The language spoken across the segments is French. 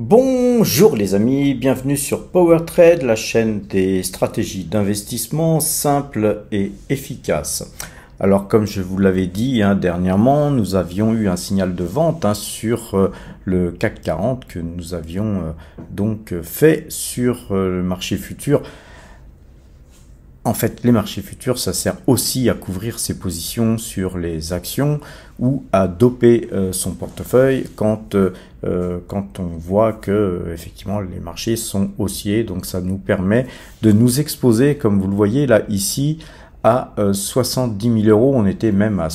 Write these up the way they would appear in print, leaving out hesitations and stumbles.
Bonjour les amis, bienvenue sur PowerTrade, la chaîne des stratégies d'investissement simples et efficaces. Alors comme je vous l'avais dit dernièrement, nous avions eu un signal de vente sur le CAC 40 que nous avions donc fait sur le marché futur. En fait, les marchés futurs, ça sert aussi à couvrir ses positions sur les actions ou à doper son portefeuille quand on voit que effectivement les marchés sont haussiers. Donc ça nous permet de nous exposer, comme vous le voyez là ici, à 70 000 euros. On était même à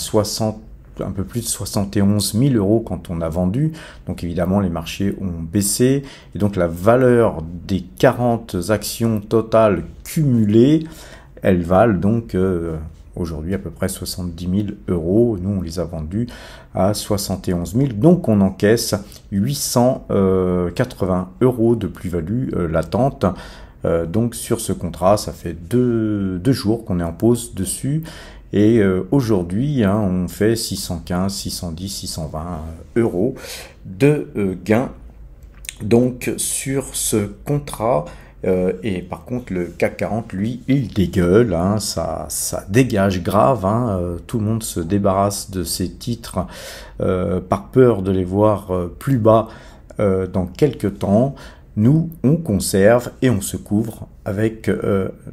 un peu plus de 71 000 euros quand on a vendu. Donc évidemment, les marchés ont baissé. Et donc la valeur des 40 actions totales cumulées, elles valent donc aujourd'hui à peu près 70 000 euros. Nous, on les a vendus à 71 000. Donc on encaisse 880 euros de plus-value latente. Donc sur ce contrat, ça fait deux jours qu'on est en pause dessus. Et aujourd'hui, on fait 615, 610, 620 euros de gain donc sur ce contrat. Et par contre, le CAC 40, lui, il dégueule, ça dégage grave. Tout le monde se débarrasse de ces titres par peur de les voir plus bas dans quelques temps. Nous, on conserve et on se couvre avec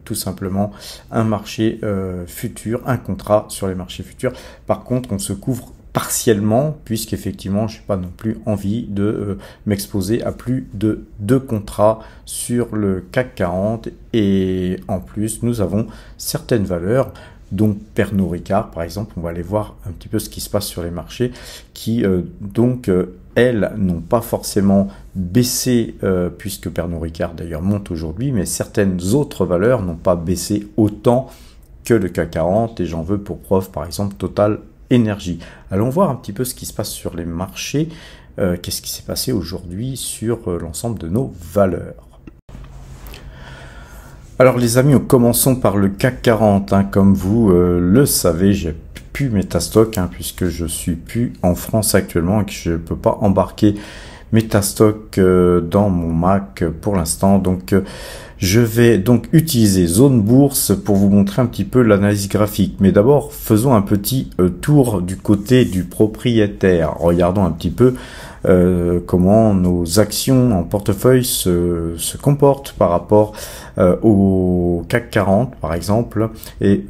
tout simplement un marché futur, un contrat sur les marchés futurs. Par contre, on se couvre partiellement, puisqu'effectivement, je n'ai pas non plus envie de m'exposer à plus de 2 contrats sur le CAC 40. Et en plus, nous avons certaines valeurs, donc Pernod Ricard, par exemple, on va aller voir un petit peu ce qui se passe sur les marchés, qui elles n'ont pas forcément baissé, puisque Pernod Ricard d'ailleurs monte aujourd'hui, mais certaines autres valeurs n'ont pas baissé autant que le CAC 40, et j'en veux pour preuve, par exemple, Total Énergie. Allons voir un petit peu ce qui se passe sur les marchés. Qu'est-ce qui s'est passé aujourd'hui sur l'ensemble de nos valeurs. Alors les amis, commençons par le CAC 40. Comme vous le savez, j'ai plus Metastock puisque je suis plus en France actuellement et que je ne peux pas embarquer Metastock dans mon Mac pour l'instant. Donc je vais donc utiliser Zone Bourse pour vous montrer un petit peu l'analyse graphique. Mais d'abord, faisons un petit tour du côté du propriétaire. Regardons un petit peu comment nos actions en portefeuille se comportent par rapport au CAC 40 par exemple et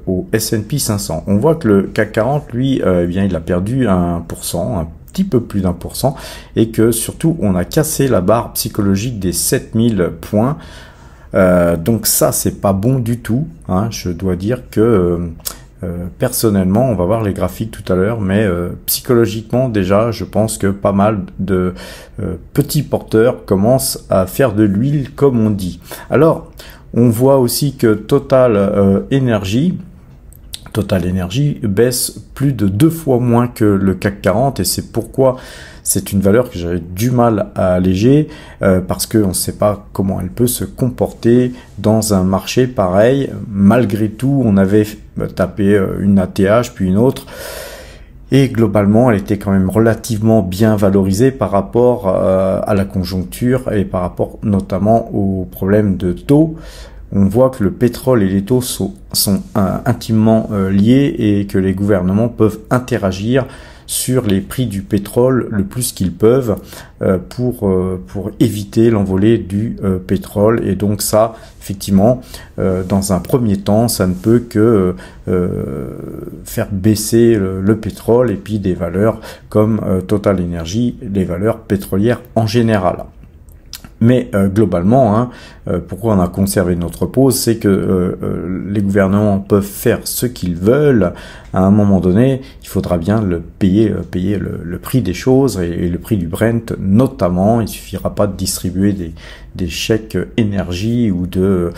au S&P 500. On voit que le CAC 40, lui, il a perdu 1%, un petit peu plus d'1%, et que surtout on a cassé la barre psychologique des 7000 points. Donc ça, c'est pas bon du tout. Je dois dire que personnellement, on va voir les graphiques tout à l'heure, mais psychologiquement déjà, je pense que pas mal de petits porteurs commencent à faire de l'huile, comme on dit. Alors, on voit aussi que Total Énergie baisse plus de 2 fois moins que le CAC 40, et c'est pourquoi c'est une valeur que j'avais du mal à alléger, parce qu'on ne sait pas comment elle peut se comporter dans un marché pareil. Malgré tout, on avait tapé une ATH puis une autre, et globalement elle était quand même relativement bien valorisée par rapport à la conjoncture et par rapport notamment aux problèmes de taux. On voit que le pétrole et les taux sont intimement liés, et que les gouvernements peuvent interagir sur les prix du pétrole le plus qu'ils peuvent pour éviter l'envolée du pétrole. Et donc ça, effectivement, dans un premier temps, ça ne peut que faire baisser le pétrole et puis des valeurs comme Total Énergie, les valeurs pétrolières en général. Mais globalement, pourquoi on a conservé notre pause, c'est que les gouvernements peuvent faire ce qu'ils veulent. À un moment donné, il faudra bien payer le prix des choses, et le prix du Brent notamment. Il suffira pas de distribuer des chèques énergie ou de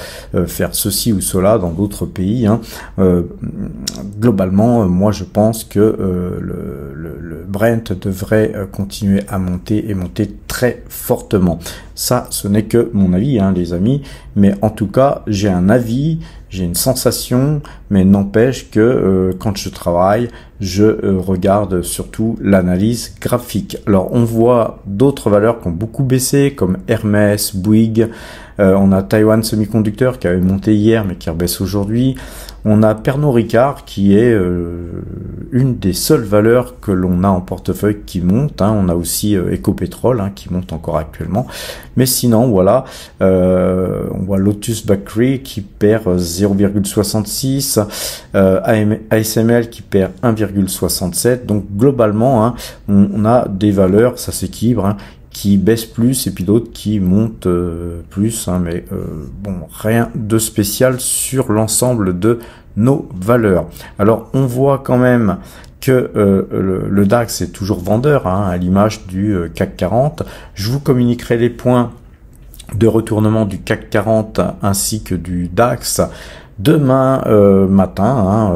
faire ceci ou cela dans d'autres pays. Globalement, moi je pense que le Brent devrait continuer à monter, et monter très fortement. Ça, ce n'est que mon avis, les amis, mais en tout cas, j'ai un avis j'ai une sensation, mais n'empêche que quand je travaille, je regarde surtout l'analyse graphique. Alors on voit d'autres valeurs qui ont beaucoup baissé, comme Hermès, Bouygues, on a Taiwan Semiconductor qui avait monté hier mais qui rebaisse aujourd'hui. On a Pernod Ricard qui est une des seules valeurs que l'on a en portefeuille qui monte. On a aussi Ecopetrol qui monte encore actuellement. Mais sinon, voilà, on voit Lotus Bakery qui perd 0,66, ASML qui perd 1,67. Donc globalement, on a des valeurs, ça s'équilibre, qui baissent plus et puis d'autres qui montent plus, mais bon, rien de spécial sur l'ensemble de nos valeurs. Alors on voit quand même que le DAX est toujours vendeur, à l'image du CAC 40. Je vous communiquerai les points de retournement du CAC 40 ainsi que du DAX demain matin,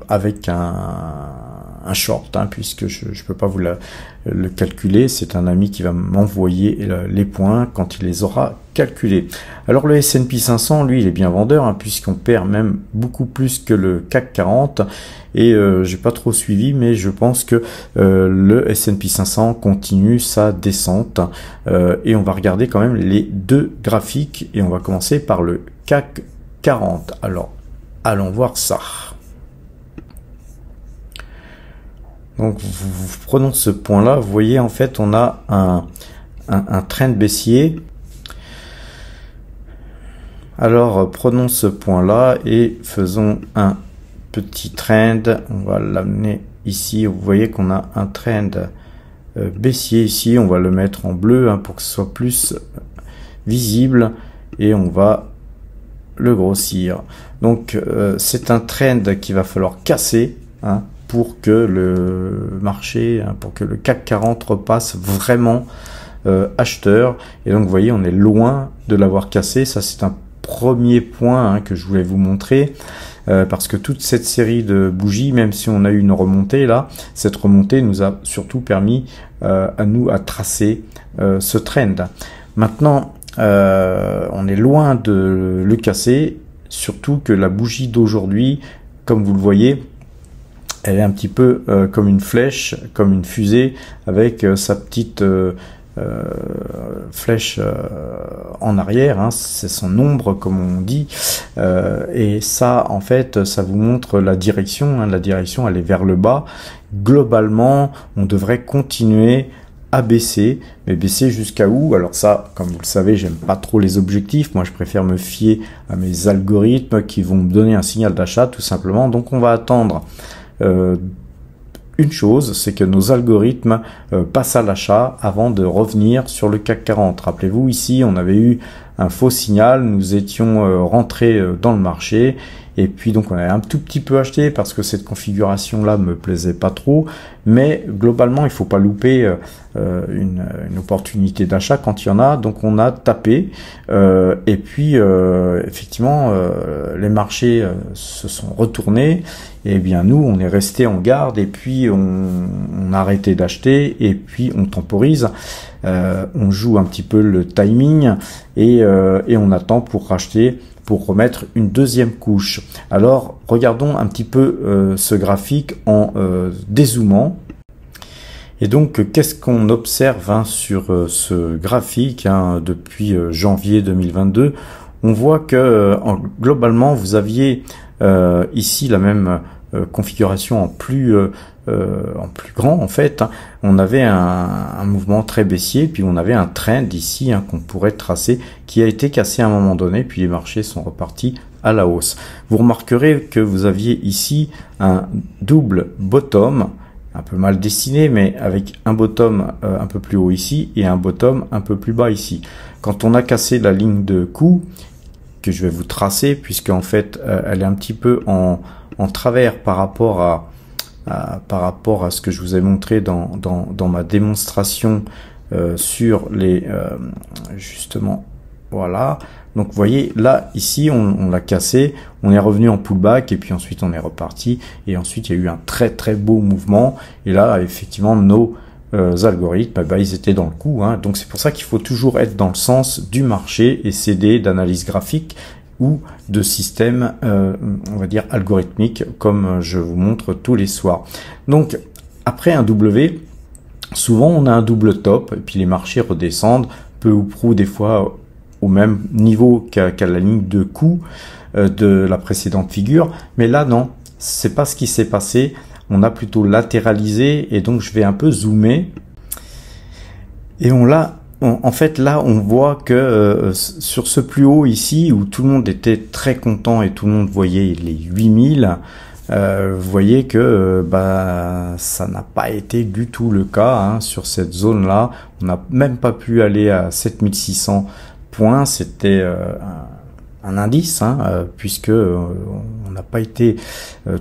avec un short, puisque je peux pas vous le calculer. C'est un ami qui va m'envoyer les points quand il les aura calculés. Alors le S&P 500, lui, il est bien vendeur, puisqu'on perd même beaucoup plus que le CAC 40. Et j'ai pas trop suivi, mais je pense que le S&P 500 continue sa descente. Et on va regarder quand même les deux graphiques, et on va commencer par le CAC 40. Alors, allons voir ça. Donc, prenons ce point-là. Vous voyez, en fait, on a un trend baissier. Alors, prenons ce point-là et faisons un petit trend. On va l'amener ici. Vous voyez qu'on a un trend baissier ici. On va le mettre en bleu pour que ce soit plus visible. Et on va le grossir. Donc, c'est un trend qu'il va falloir casser, pour que le marché, pour que le CAC 40 repasse vraiment acheteur. Et donc vous voyez, on est loin de l'avoir cassé. Ça, c'est un premier point que je voulais vous montrer, parce que toute cette série de bougies, même si on a eu une remontée là, cette remontée nous a surtout permis à tracer ce trend. Maintenant, on est loin de le casser, surtout que la bougie d'aujourd'hui, comme vous le voyez, elle est un petit peu comme une flèche, comme une fusée, avec sa petite flèche en arrière, c'est son ombre comme on dit, et ça en fait ça vous montre la direction, la direction elle est vers le bas. Globalement on devrait continuer à baisser, mais baisser jusqu'à où? Alors ça, comme vous le savez, j'aime pas trop les objectifs, moi je préfère me fier à mes algorithmes qui vont me donner un signal d'achat tout simplement. Donc on va attendre une chose, c'est que nos algorithmes passent à l'achat avant de revenir sur le CAC 40. Rappelez-vous, ici, on avait eu un faux signal, nous étions rentrés dans le marché, et puis donc on avait un tout petit peu acheté parce que cette configuration-là me plaisait pas trop, mais globalement, il faut pas louper une opportunité d'achat quand il y en a. Donc on a tapé, et puis effectivement, les marchés se sont retournés. Et bien nous, on est resté en garde, et puis on a arrêté d'acheter, et puis on temporise, on joue un petit peu le timing, et on attend pour racheter, pour remettre une deuxième couche. Alors regardons un petit peu ce graphique en dézoomant. Et donc qu'est-ce qu'on observe sur ce graphique depuis janvier 2022? On voit que globalement vous aviez ici la même configuration en plus grand en fait. On avait un mouvement très baissier, puis on avait un trend ici qu'on pourrait tracer, qui a été cassé à un moment donné, puis les marchés sont repartis à la hausse. Vous remarquerez que vous aviez ici un double bottom, un peu mal dessiné, mais avec un bottom un peu plus haut ici et un bottom un peu plus bas ici. Quand on a cassé la ligne de coup, que je vais vous tracer, puisque en fait elle est un petit peu en travers par rapport à ce que je vous ai montré dans ma démonstration sur les justement, voilà. Donc vous voyez là ici on l'a cassé, on est revenu en pullback, et puis ensuite on est reparti, et ensuite il y a eu un très très beau mouvement, et là effectivement nos algorithmes, ils étaient dans le coup, donc c'est pour ça qu'il faut toujours être dans le sens du marché et s'aider d'analyse graphique ou de systèmes, on va dire, algorithmiques, comme je vous montre tous les soirs. Donc, après un W, souvent on a un double top, et puis les marchés redescendent, peu ou prou, des fois au même niveau qu'à la ligne de coup de la précédente figure. Mais là, non, c'est pas ce qui s'est passé. On a plutôt latéralisé, et donc je vais un peu zoomer. Et en fait, là, on voit que sur ce plus haut ici, où tout le monde était très content et tout le monde voyait les 8000, vous voyez que ça n'a pas été du tout le cas hein, sur cette zone-là. On n'a même pas pu aller à 7600 points. C'était un indice, hein, puisque on n'a pas été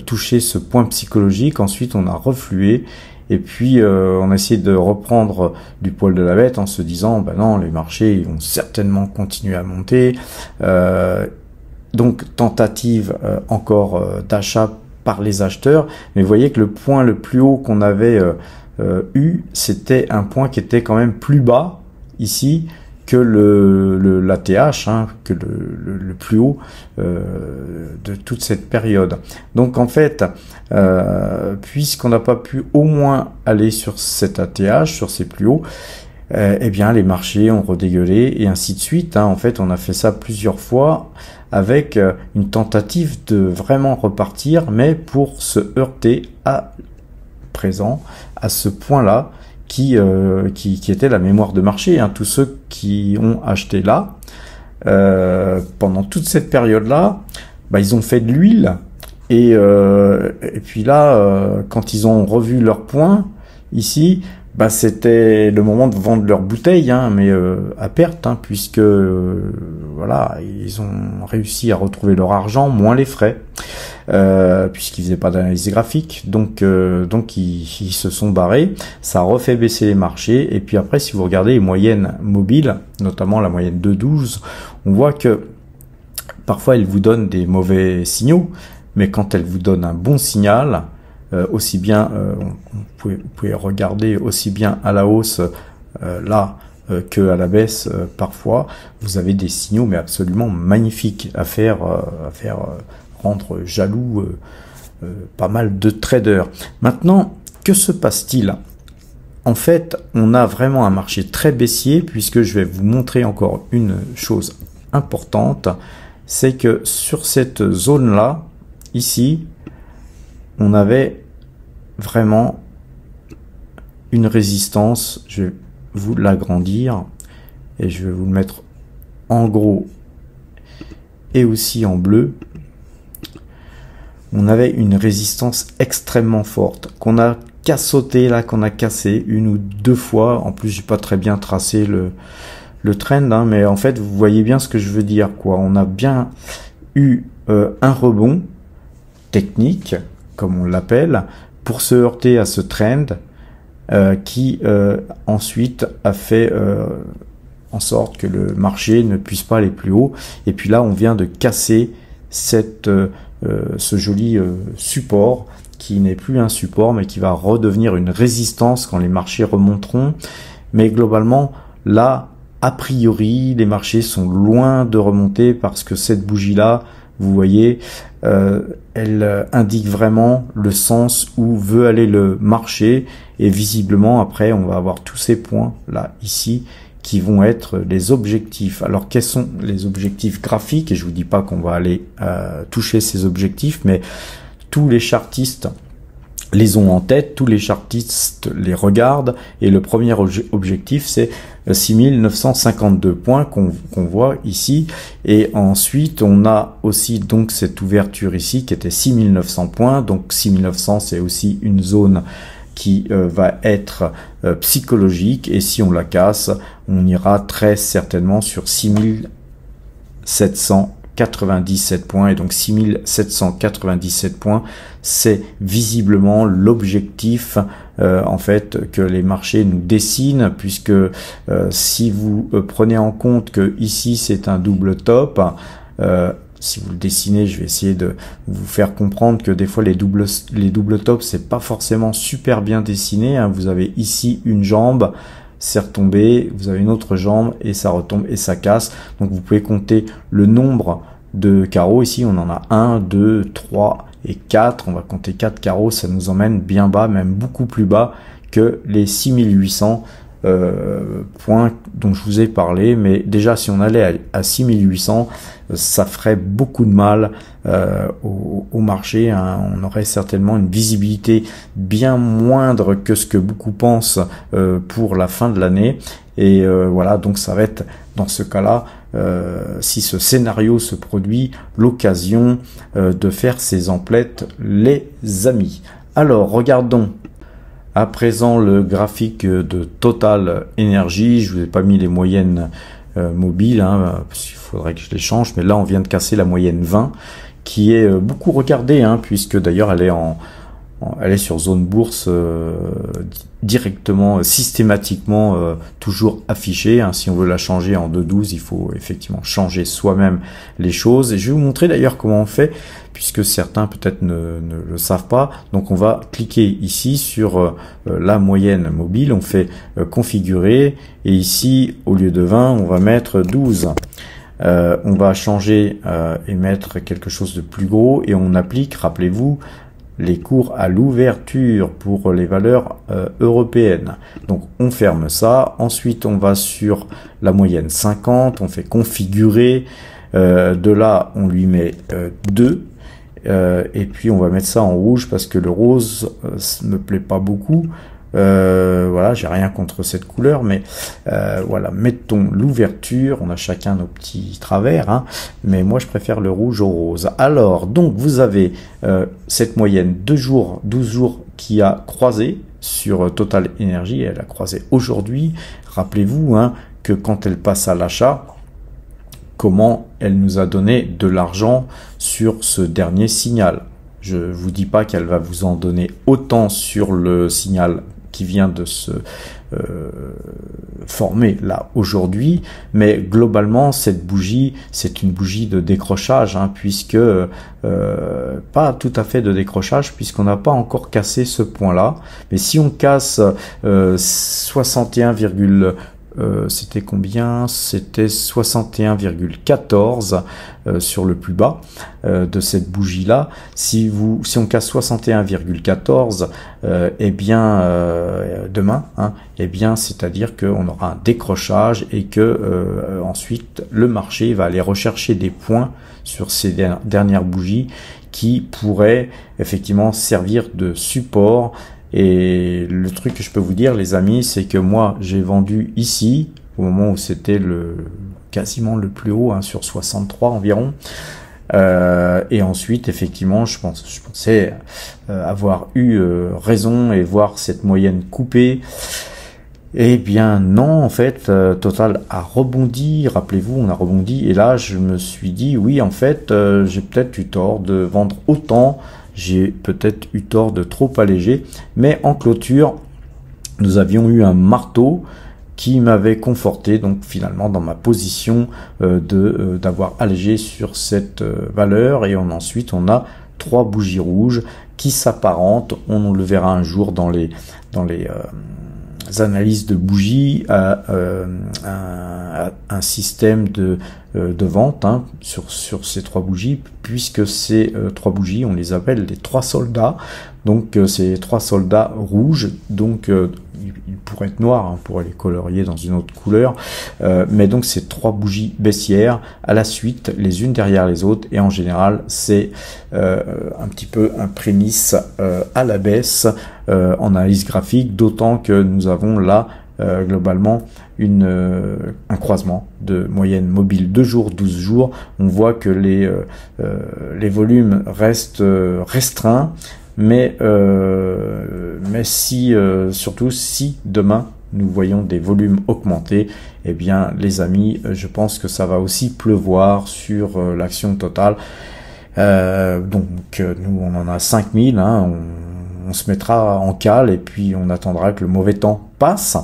touché ce point psychologique. Ensuite, on a reflué. Et puis, on a essayé de reprendre du poil de la bête en se disant, non, les marchés ils vont certainement continuer à monter. Donc, tentative encore d'achat par les acheteurs. Mais vous voyez que le point le plus haut qu'on avait eu, c'était un point qui était quand même plus bas ici que l'ATH, hein, que le plus haut de toute cette période. Donc en fait, puisqu'on n'a pas pu au moins aller sur cet ATH, sur ces plus hauts, eh bien les marchés ont redégueulé et ainsi de suite. Hein. En fait, on a fait ça plusieurs fois avec une tentative de vraiment repartir, mais pour se heurter à présent, à ce point-là, qui était la mémoire de marché, hein. Tous ceux qui ont acheté là, pendant toute cette période-là, ils ont fait de l'huile, et puis là, quand ils ont revu leurs points, ici, c'était le moment de vendre leurs bouteilles, hein, mais à perte, hein, puisque voilà, ils ont réussi à retrouver leur argent, moins les frais, puisqu'ils faisaient pas d'analyse graphique, donc ils se sont barrés. Ça a refait baisser les marchés, et puis après, si vous regardez les moyennes mobiles, notamment la moyenne de 12, on voit que parfois elle vous donne des mauvais signaux, mais quand elle vous donne un bon signal, aussi bien, vous pouvez regarder aussi bien à la hausse là que à la baisse parfois, vous avez des signaux mais absolument magnifiques à faire rendre jaloux pas mal de traders. Maintenant, que se passe-t-il? En fait, on a vraiment un marché très baissier, puisque je vais vous montrer encore une chose importante, c'est que sur cette zone-là, ici, on avait vraiment une résistance. Je vais vous l'agrandir et je vais vous le mettre en gros et aussi en bleu. On avait une résistance extrêmement forte qu'on a cassotté là, qu'on a cassé une ou deux fois. En plus, j'ai pas très bien tracé le trend, hein, mais en fait, vous voyez bien ce que je veux dire, quoi. On a bien eu un rebond technique, comme on l'appelle, pour se heurter à ce trend qui ensuite a fait en sorte que le marché ne puisse pas aller plus haut. Et puis là, on vient de casser ce joli support qui n'est plus un support, mais qui va redevenir une résistance quand les marchés remonteront. Mais globalement, là, a priori, les marchés sont loin de remonter, parce que cette bougie-là, vous voyez, elle indique vraiment le sens où veut aller le marché, et visiblement après on va avoir tous ces points là ici qui vont être les objectifs. Alors quels sont les objectifs graphiques? Et je vous dis pas qu'on va aller toucher ces objectifs, mais tous les chartistes les ont en tête, tous les chartistes les regardent, et le premier objectif c'est 6952 points qu'on voit ici, et ensuite on a aussi donc cette ouverture ici qui était 6900 points, donc 6900 c'est aussi une zone qui va être psychologique, et si on la casse, on ira très certainement sur 6797 points, et donc 6797 points, c'est visiblement l'objectif en fait que les marchés nous dessinent, puisque si vous prenez en compte que ici c'est un double top, si vous le dessinez, je vais essayer de vous faire comprendre que des fois les doubles tops c'est pas forcément super bien dessiné, hein. Vous avez ici une jambe, c'est retombé, vous avez une autre jambe et ça retombe et ça casse. Donc vous pouvez compter le nombre de carreaux. Ici, on en a 1, 2, 3 et 4. On va compter 4 carreaux. Ça nous emmène bien bas, même beaucoup plus bas que les 6800 points dont je vous ai parlé. Mais déjà, si on allait à 6800, ça ferait beaucoup de mal au marché, hein. On aurait certainement une visibilité bien moindre que ce que beaucoup pensent pour la fin de l'année. Et voilà, donc ça va être dans ce cas-là, si ce scénario se produit, l'occasion de faire ces emplettes, les amis. Alors, regardons à présent le graphique de Total Energy. Je vous ai pas mis les moyennes mobiles, hein, parce qu'il faudrait que je les change, mais là on vient de casser la moyenne 20, qui est beaucoup regardée, hein, puisque d'ailleurs elle est sur zone bourse directement, systématiquement toujours affichée, hein. Si on veut la changer en 2.12, il faut effectivement changer soi-même les choses. Et je vais vous montrer d'ailleurs comment on fait, puisque certains peut-être ne le savent pas. Donc on va cliquer ici sur la moyenne mobile, on fait configurer, et ici au lieu de 20, on va mettre 12. On va changer et mettre quelque chose de plus gros, et on applique, rappelez-vous, les cours à l'ouverture pour les valeurs européennes. Donc on ferme ça, ensuite on va sur la moyenne 50, on fait configurer, de là on lui met 2, et puis on va mettre ça en rouge parce que le rose me plaît pas beaucoup. Voilà, j'ai rien contre cette couleur, mais voilà, mettons l'ouverture. On a chacun nos petits travers, hein, mais moi je préfère le rouge au rose. Alors donc vous avez cette moyenne 2 jours, 12 jours qui a croisé sur Total Energy. Elle a croisé aujourd'hui. Rappelez-vous, hein, que quand elle passe à l'achat, comment elle nous a donné de l'argent sur ce dernier signal. Je vous dis pas qu'elle va vous en donner autant sur le signal qui vient de se former là aujourd'hui, mais globalement cette bougie, c'est une bougie de décrochage, hein, puisque pas tout à fait de décrochage, puisqu'on n'a pas encore cassé ce point là. Mais si on casse 61, c'était combien? C'était 61,14 sur le plus bas de cette bougie là. Si on casse 61,14, eh bien demain, hein, eh bien c'est-à-dire qu'on aura un décrochage, et que ensuite le marché va aller rechercher des points sur ces dernières bougies qui pourraient effectivement servir de support. Et le truc que je peux vous dire, les amis, c'est que moi j'ai vendu ici au moment où c'était quasiment le plus haut, hein, sur 63 environ, et ensuite effectivement je pensais avoir eu raison et voir cette moyenne coupée. Eh bien non, en fait, Total a rebondi, rappelez-vous, on a rebondi, et là je me suis dit, oui, en fait, j'ai peut-être eu tort de vendre autant, j'ai peut-être eu tort de trop alléger, mais en clôture, nous avions eu un marteau qui m'avait conforté, donc finalement dans ma position d'avoir allégé sur cette valeur, et ensuite on a 3 bougies rouges qui s'apparentent, on le verra un jour dans les analyses de bougies, un système de vente, hein, sur ces 3 bougies, puisque ces 3 bougies, on les appelle les 3 soldats. Donc ces 3 soldats rouges, donc ils pourraient être noirs, hein, on pourrait les colorier dans une autre couleur, mais donc ces 3 bougies baissières à la suite, les unes derrière les autres, et en général c'est un petit peu un prémisse à la baisse en analyse graphique, d'autant que nous avons là globalement un croisement de moyenne mobile 2 jours, 12 jours. On voit que les volumes restent restreints, mais surtout si demain nous voyons des volumes augmenter, eh bien les amis, je pense que ça va aussi pleuvoir sur l'action Total. Donc nous on en a 5000, hein, on se mettra en cale et puis on attendra que le mauvais temps passe.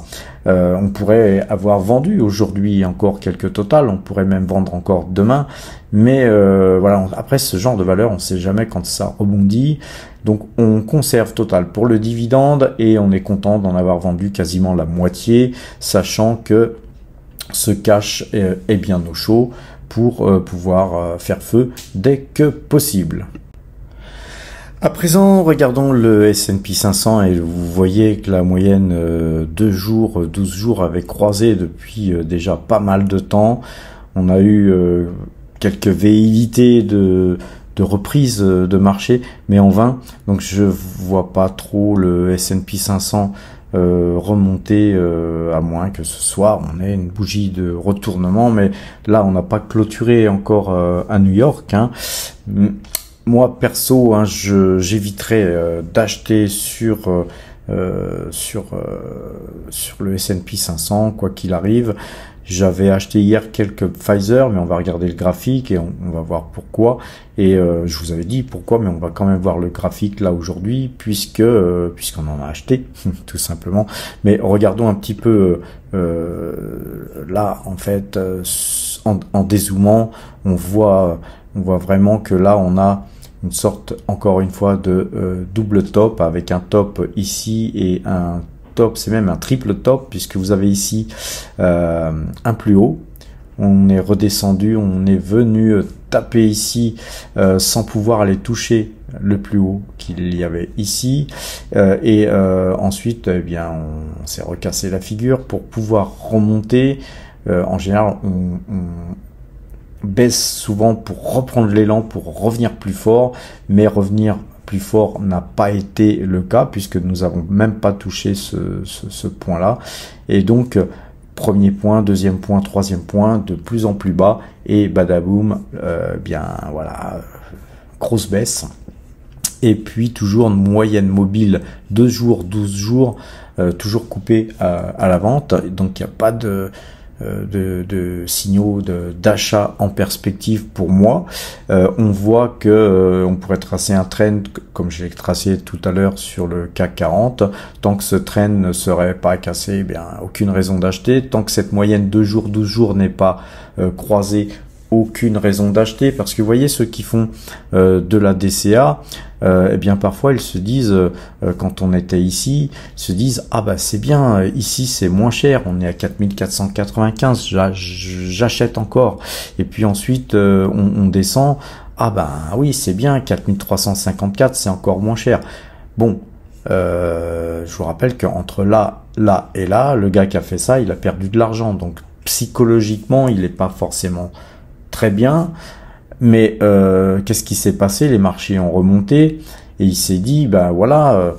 On pourrait avoir vendu aujourd'hui encore quelques Total, on pourrait même vendre encore demain, mais voilà, après ce genre de valeur, on ne sait jamais quand ça rebondit. Donc on conserve Total pour le dividende et on est content d'en avoir vendu quasiment la moitié, sachant que ce cash est bien au chaud. pour pouvoir faire feu dès que possible. À présent, regardons le S&P 500 et vous voyez que la moyenne 2 jours, 12 jours avait croisé depuis déjà pas mal de temps. On a eu quelques velléités de reprise de marché, mais en vain. Donc je vois pas trop le S&P 500 remonter, à moins que ce soir on ait une bougie de retournement. Mais là, on n'a pas clôturé encore à New York, hein. Moi perso, hein, j'éviterais d'acheter sur le S&P 500 quoi qu'il arrive. J'avais acheté hier quelques Pfizer, mais on va regarder le graphique et on va voir pourquoi. Et je vous avais dit pourquoi, mais on va quand même voir le graphique là aujourd'hui, puisqu'on en a acheté tout simplement. Mais regardons un petit peu là en fait en dézoomant, on voit vraiment que là on a une sorte, encore une fois, de double top avec un top ici et un top, c'est même un triple top, puisque vous avez ici un plus haut. On est redescendu, on est venu taper ici sans pouvoir aller toucher le plus haut qu'il y avait ici. Et ensuite, eh bien, on s'est recassé la figure pour pouvoir remonter. En général, on baisse souvent pour reprendre l'élan, pour revenir plus fort, mais revenir plus fort n'a pas été le cas, puisque nous n'avons même pas touché ce point-là. Et donc, premier point, deuxième point, troisième point, de plus en plus bas, et badaboum, bien voilà, grosse baisse. Et puis toujours une moyenne mobile 2 jours, 12 jours, toujours coupée à la vente, donc il n'y a pas de signaux d'achat en perspective pour moi. On voit que on pourrait tracer un trend comme je l'ai tracé tout à l'heure sur le CAC 40. Tant que ce trend ne serait pas cassé, eh bien aucune raison d'acheter. Tant que cette moyenne 2 jours, 12 jours n'est pas croisée, aucune raison d'acheter, parce que vous voyez ceux qui font de la DCA, eh bien parfois ils se disent, quand on était ici, ils se disent ah bah c'est bien, ici c'est moins cher, on est à 4495, j'achète encore, et puis ensuite on descend, ah bah oui c'est bien, 4354 c'est encore moins cher. Bon, je vous rappelle qu'entre là et là, le gars qui a fait ça, il a perdu de l'argent, donc psychologiquement il n'est pas forcément très bien, mais qu'est-ce qui s'est passé? Les marchés ont remonté et il s'est dit ben voilà,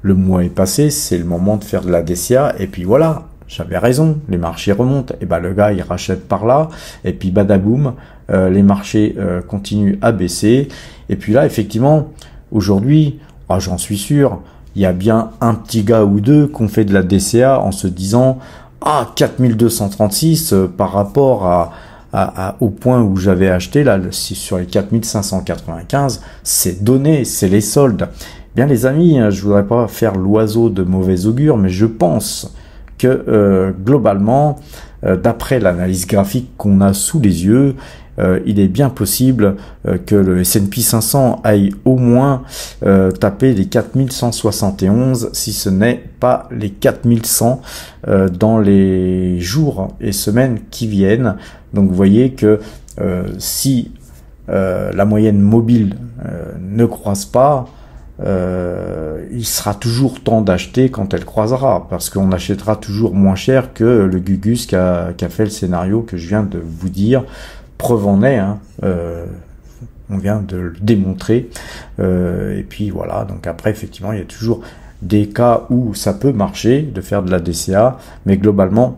le mois est passé, c'est le moment de faire de la DCA, et puis voilà, j'avais raison, les marchés remontent, et ben le gars il rachète par là, et puis badaboum, les marchés continuent à baisser, et puis là effectivement aujourd'hui, j'en suis sûr, il y a bien un petit gars ou deux qui ont fait de la DCA en se disant ah 4236 par rapport au point où j'avais acheté là sur les 4595, c'est donné, c'est les soldes. Bien les amis, je voudrais pas faire l'oiseau de mauvais augure, mais je pense que globalement, d'après l'analyse graphique qu'on a sous les yeux, il est bien possible que le S&P 500 aille au moins taper les 4171, si ce n'est pas les 4100 dans les jours et semaines qui viennent. Donc vous voyez que si la moyenne mobile ne croise pas, il sera toujours temps d'acheter quand elle croisera, parce qu'on achètera toujours moins cher que le Gugus qui a fait le scénario que je viens de vous dire. Preuve en est, hein, on vient de le démontrer, et puis voilà, donc après effectivement il y a toujours des cas où ça peut marcher de faire de la DCA, mais globalement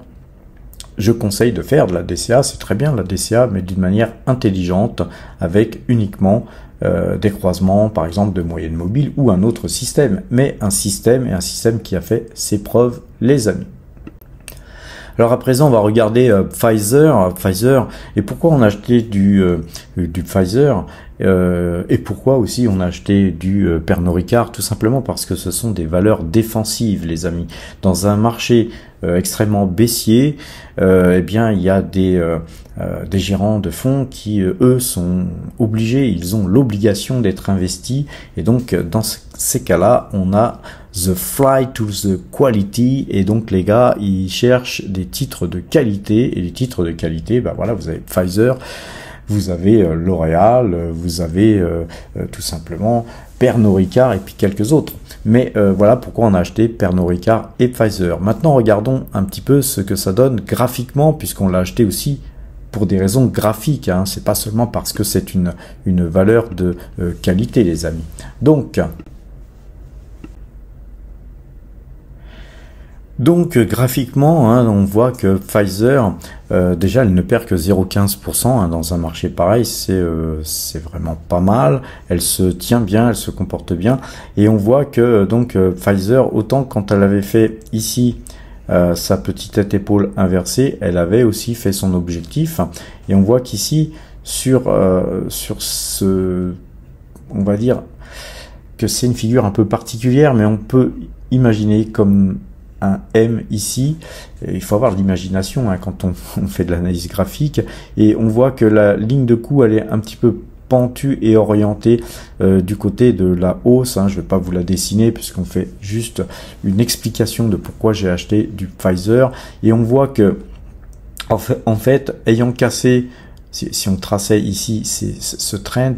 je conseille de faire de la DCA, c'est très bien la DCA, mais d'une manière intelligente, avec uniquement des croisements, par exemple de moyenne mobile ou un autre système, mais un système qui a fait ses preuves, les amis. Alors à présent, on va regarder Pfizer, et pourquoi on a acheté du Pfizer, et pourquoi aussi on a acheté du Pernod Ricard, tout simplement parce que ce sont des valeurs défensives, les amis. Dans un marché extrêmement baissier, eh bien il y a des gérants de fonds qui eux sont obligés, ils ont l'obligation d'être investis, et donc dans ces cas-là, on a the flight to the quality, et donc les gars, ils cherchent des titres de qualité, et les titres de qualité, bah voilà, vous avez Pfizer, vous avez L'Oréal, vous avez tout simplement Pernod Ricard et puis quelques autres. Mais voilà pourquoi on a acheté Pernod Ricard et Pfizer. Maintenant, regardons un petit peu ce que ça donne graphiquement, puisqu'on l'a acheté aussi pour des raisons graphiques. Hein. C'est pas seulement parce que c'est une valeur de qualité, les amis. Donc graphiquement, hein, on voit que Pfizer, déjà, elle ne perd que 0,15% hein, dans un marché pareil, c'est vraiment pas mal. Elle se tient bien, elle se comporte bien, et on voit que donc Pfizer, autant quand elle avait fait ici sa petite tête épaule inversée, elle avait aussi fait son objectif, et on voit qu'ici sur ce, on va dire que c'est une figure un peu particulière, mais on peut imaginer comme un M ici. Il faut avoir de l'imagination hein, quand on fait de l'analyse graphique, et on voit que la ligne de coup elle est un petit peu pentue et orientée du côté de la hausse. Hein. Je ne vais pas vous la dessiner puisqu'on fait juste une explication de pourquoi j'ai acheté du Pfizer, et on voit que en fait ayant cassé, si on traçait ici ce trend,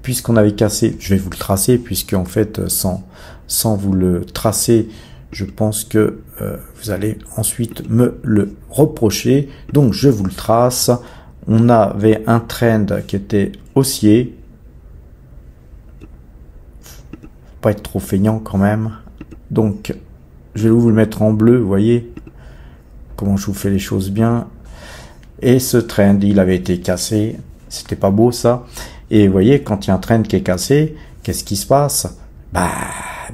puisqu'on avait cassé, je vais vous le tracer puisque en fait sans vous le tracer, je pense que vous allez ensuite me le reprocher. Donc je vous le trace. On avait un trend qui était haussier. Faut pas être trop feignant quand même. Donc je vais vous le mettre en bleu. Vous voyez comment je vous fais les choses bien. Et ce trend, il avait été cassé. C'était pas beau ça. Et vous voyez, quand il y a un trend qui est cassé, qu'est-ce qui se passe?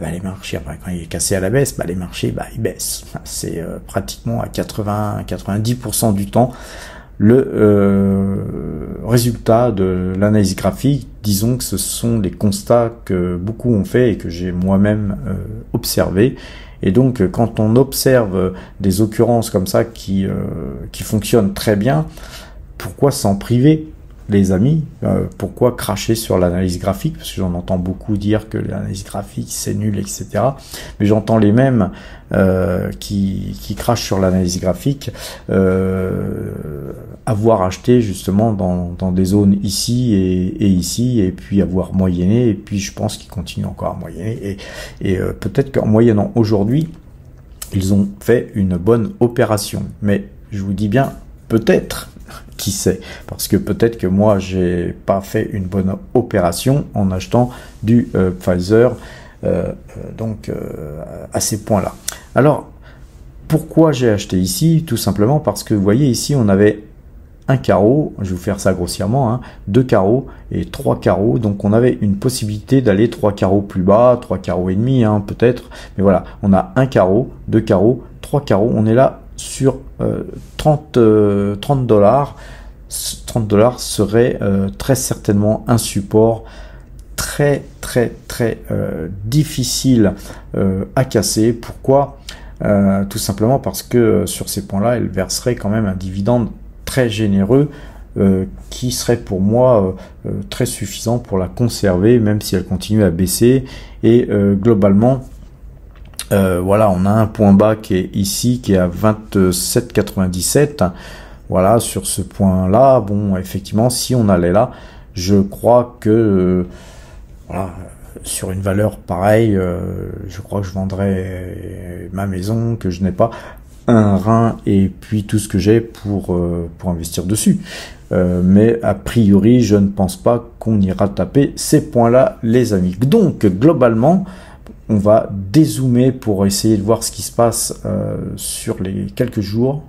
Les marchés, après, quand il est cassé à la baisse, les marchés, ils baissent. C'est pratiquement à 80-90% du temps le résultat de l'analyse graphique. Disons que ce sont les constats que beaucoup ont fait et que j'ai moi-même observé. Et donc, quand on observe des occurrences comme ça qui fonctionnent très bien, pourquoi s'en priver? Les amis, pourquoi cracher sur l'analyse graphique? Parce que j'en entends beaucoup dire que l'analyse graphique c'est nul, etc. Mais j'entends les mêmes qui crachent sur l'analyse graphique avoir acheté justement dans des zones ici et ici, et puis avoir moyenné, et puis je pense qu'ils continuent encore à moyenner, et peut-être qu'en moyennant aujourd'hui, ils ont fait une bonne opération. Mais je vous dis bien, peut-être, qui sait, parce que peut-être que moi j'ai pas fait une bonne opération en achetant du Pfizer à ces points-là. Alors pourquoi j'ai acheté ici? Tout simplement parce que vous voyez ici on avait un carreau, je vais vous faire ça grossièrement, hein, 2 carreaux et 3 carreaux, donc on avait une possibilité d'aller 3 carreaux plus bas, 3 carreaux et demi hein, peut-être, mais voilà, on a un carreau, 2 carreaux, 3 carreaux, on est là sur 30 $. 30 $ serait très certainement un support très difficile à casser. Pourquoi? Tout simplement parce que sur ces points-là, elle verserait quand même un dividende très généreux qui serait pour moi très suffisant pour la conserver, même si elle continue à baisser. Et globalement, voilà, on a un point bas qui est ici, qui est à 27,97. Voilà, sur ce point-là, bon, effectivement, si on allait là, je crois que voilà, sur une valeur pareille, je crois que je vendrais ma maison, que je n'ai pas un rein et puis tout ce que j'ai pour investir dessus. Mais a priori, je ne pense pas qu'on ira taper ces points-là, les amis. Donc, globalement, on va dézoomer pour essayer de voir ce qui se passe sur les quelques jours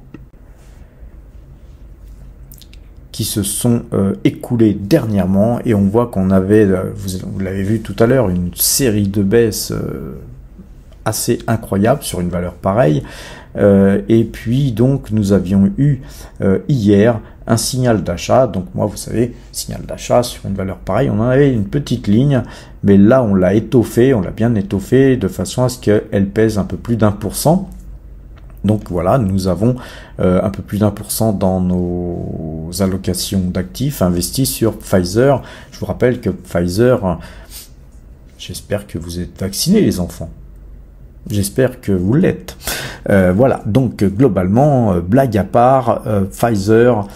qui se sont écoulés dernièrement, et on voit qu'on avait, vous l'avez vu tout à l'heure, une série de baisses assez incroyable sur une valeur pareille, et puis donc nous avions eu hier un signal d'achat. Donc moi, vous savez, signal d'achat sur une valeur pareille, on en avait une petite ligne, mais là on l'a étoffé, on l'a bien étoffé de façon à ce qu'elle pèse un peu plus d'1%. Donc voilà, nous avons un peu plus d'1% dans nos allocations d'actifs investis sur Pfizer. Je vous rappelle que Pfizer, j'espère que vous êtes vaccinés les enfants. J'espère que vous l'êtes. Voilà, donc globalement, blague à part, Pfizer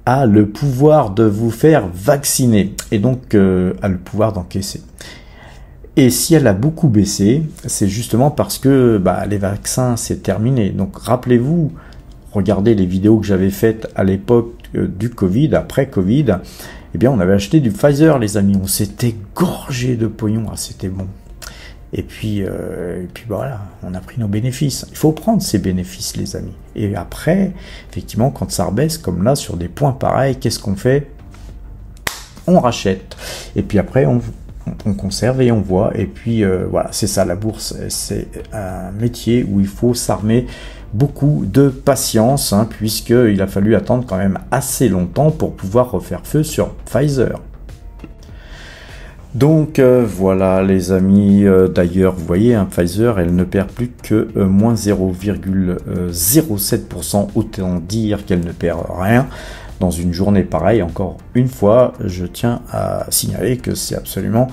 a le pouvoir de vous faire vacciner et donc a le pouvoir d'encaisser. Et si elle a beaucoup baissé, c'est justement parce que les vaccins c'est terminé. Donc rappelez-vous, regardez les vidéos que j'avais faites à l'époque du Covid, après Covid, eh bien on avait acheté du Pfizer les amis, on s'était gorgé de pognon, c'était bon. Et puis voilà, on a pris nos bénéfices. Il faut prendre ces bénéfices les amis. Et après, effectivement, quand ça rebaisse, comme là, sur des points pareils, qu'est-ce qu'on fait? On rachète. Et puis après, on conserve et on voit. Et puis voilà, c'est ça la bourse. C'est un métier où il faut s'armer beaucoup de patience, puisqu'il a fallu attendre quand même assez longtemps pour pouvoir refaire feu sur Pfizer. Donc voilà les amis, d'ailleurs vous voyez Pfizer elle ne perd plus que moins 0,07%, autant dire qu'elle ne perd rien dans une journée pareille. Encore une fois je tiens à signaler que c'est absolument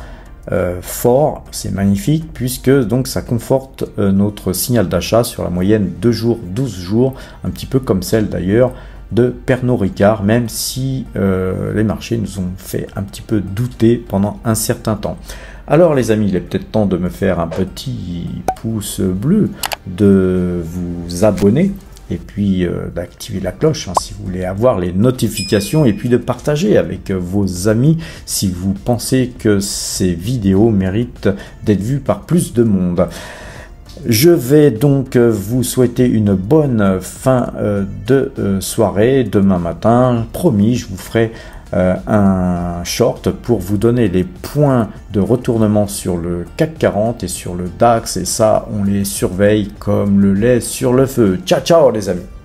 fort, c'est magnifique puisque donc ça conforte notre signal d'achat sur la moyenne 2 jours, 12 jours, un petit peu comme celle d'ailleurs de Pernod Ricard, même si les marchés nous ont fait un petit peu douter pendant un certain temps. Alors les amis, il est peut-être temps de me faire un petit pouce bleu, de vous abonner et puis d'activer la cloche si vous voulez avoir les notifications et puis de partager avec vos amis si vous pensez que ces vidéos méritent d'être vues par plus de monde. Je vais donc vous souhaiter une bonne fin de soirée. Demain matin, promis, je vous ferai un short pour vous donner les points de retournement sur le CAC 40 et sur le DAX. Et ça, on les surveille comme le lait sur le feu. Ciao, ciao les amis!